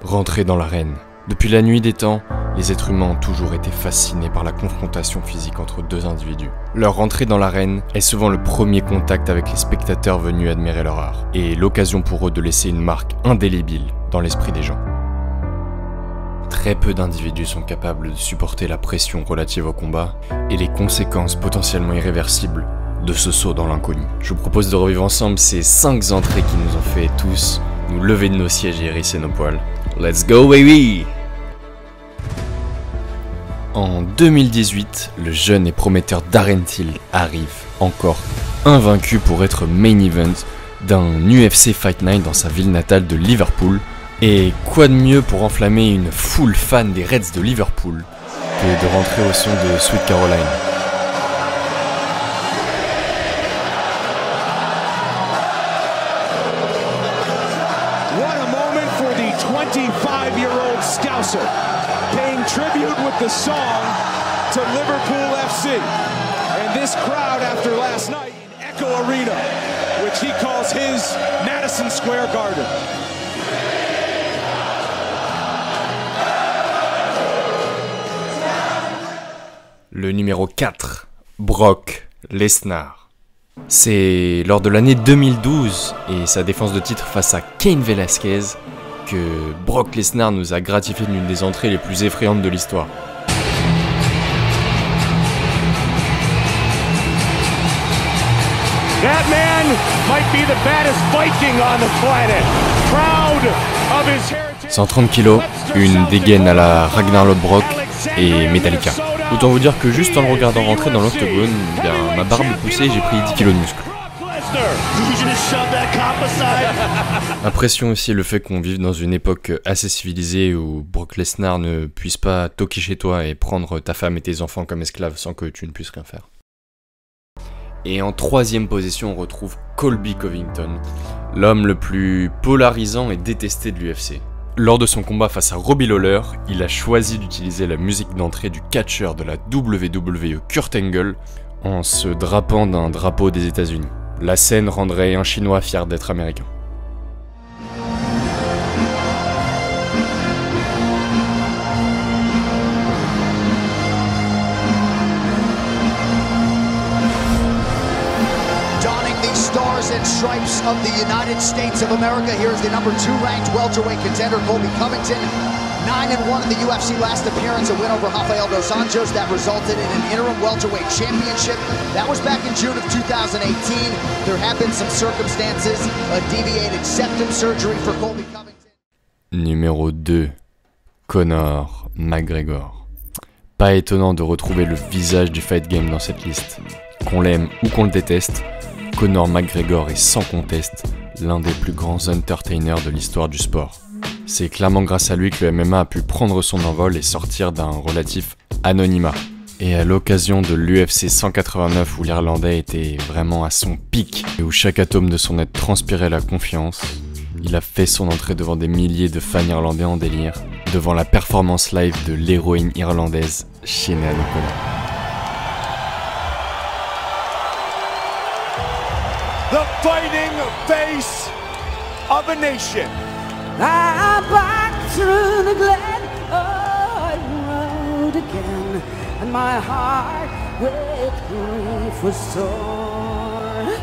Rentrer dans l'arène. Depuis la nuit des temps, les êtres humains ont toujours été fascinés par la confrontation physique entre deux individus. Leur rentrée dans l'arène est souvent le premier contact avec les spectateurs venus admirer leur art, et l'occasion pour eux de laisser une marque indélébile dans l'esprit des gens. Très peu d'individus sont capables de supporter la pression relative au combat et les conséquences potentiellement irréversibles de ce saut dans l'inconnu. Je vous propose de revivre ensemble ces 5 entrées qui nous ont fait tous nous lever de nos sièges et hérisser nos poils. Let's go baby! En 2018, le jeune et prometteur Darren Till arrive, encore invaincu pour être main event d'un UFC Fight Night dans sa ville natale de Liverpool. Et quoi de mieux pour enflammer une foule fan des Reds de Liverpool que de rentrer au son de Sweet Caroline. What a moment for the 25-year-old Scouser, paying tribute with the song to Liverpool FC. And this crowd after last night in Echo Arena, which he calls his Madison Square Garden. Le numéro 4, Brock Lesnar. C'est lors de l'année 2012 et sa défense de titre face à Cain Velasquez que Brock Lesnar nous a gratifié d'une des entrées les plus effrayantes de l'histoire. That man might be the baddest Viking on the planet. Proud of his heritage. 130 kg, une dégaine à la Ragnar Lodbrok et Metallica. Autant vous dire que juste en le regardant rentrer dans l'octogone, ma barbe poussée et j'ai pris 10 kg de muscle. Impression aussi le fait qu'on vive dans une époque assez civilisée où Brock Lesnar ne puisse pas toquer chez toi et prendre ta femme et tes enfants comme esclaves sans que tu ne puisses rien faire. Et en 3e position, on retrouve Colby Covington, l'homme le plus polarisant et détesté de l'UFC. Lors de son combat face à Robbie Lawler, il a choisi d'utiliser la musique d'entrée du catcheur de la WWE Kurt Angle en se drapant d'un drapeau des États-Unis. La scène rendrait un Chinois fier d'être américain. And stripes of the United States of America. Here's the number 2 ranked welterweight contender, Colby Covington. 9-1 in the UFC last appearance, a win over Rafael dos Anjos that resulted in an interim welterweight championship. That was back in June of 2018. There have been some circumstances, a deviated septum surgery for Colby Covington. Numéro 2, Conor McGregor. Pas étonnant de retrouver le visage du fight game dans cette liste. Qu'on l'aime ou qu'on le déteste, Conor McGregor est sans conteste l'un des plus grands entertainers de l'histoire du sport. C'est clairement grâce à lui que le MMA a pu prendre son envol et sortir d'un relatif anonymat. Et à l'occasion de l'UFC 189 où l'Irlandais était vraiment à son pic et où chaque atome de son être transpirait la confiance, il a fait son entrée devant des milliers de fans irlandais en délire, devant la performance live de l'héroïne irlandaise Sinead O'Connor. The fighting face of a nation. I'm back through the glen, I rode again, and my heart with grief was sore.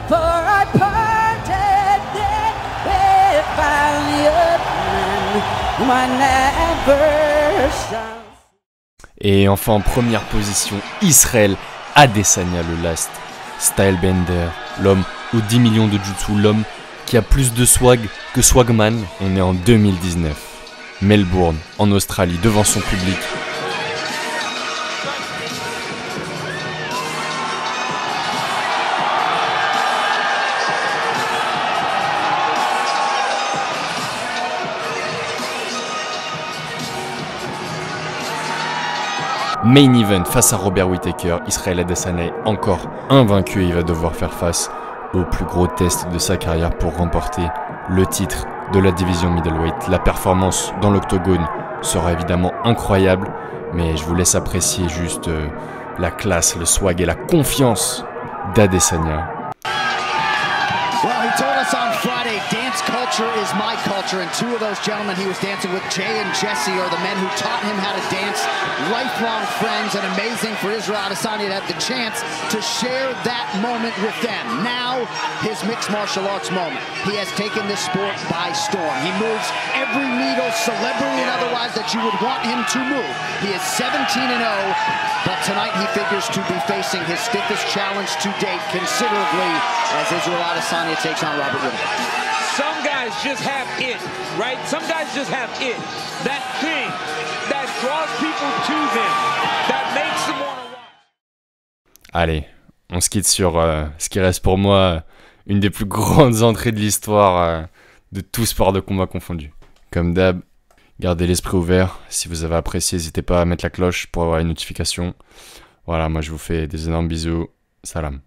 For I parted it with valiant men whom I never shall. Et enfin en première position, Israel Adesanya le Last. Stylebender, l'homme aux 10 millions de jutsu, l'homme qui a plus de swag que Swagman. On est en 2019. Melbourne, en Australie, devant son public. Main event face à Robert Whittaker, Israel Adesanya est encore invaincu et il va devoir faire face au plus gros test de sa carrière pour remporter le titre de la division middleweight. La performance dans l'octogone sera évidemment incroyable, mais je vous laisse apprécier juste la classe, le swag et la confiance d'Adesanya. Well, he told us on Friday, dance dance culture is my culture, and two of those gentlemen he was dancing with, Jay and Jesse, are the men who taught him how to dance. Lifelong friends, and amazing for Israel Adesanya to have the chance to share that moment with them. Now, his mixed martial arts moment. He has taken this sport by storm. He moves every needle, celebrity and otherwise, that you would want him to move. He is 17-0, but tonight he figures to be facing his stiffest challenge to date considerably as Israel Adesanya takes on Robert Whittaker. Some guys just have it, right? Some guys just have it. That thing that draws people to them, that makes them want to watch. Allez, on se quitte sur ce qui reste pour moi une des plus grandes entrées de l'histoire de tout sport de combat confondu. Comme d'hab, gardez l'esprit ouvert. Si vous avez apprécié, n'hésitez pas à mettre la cloche pour avoir les notifications. Voilà, moi je vous fais des énormes bisous. Salam.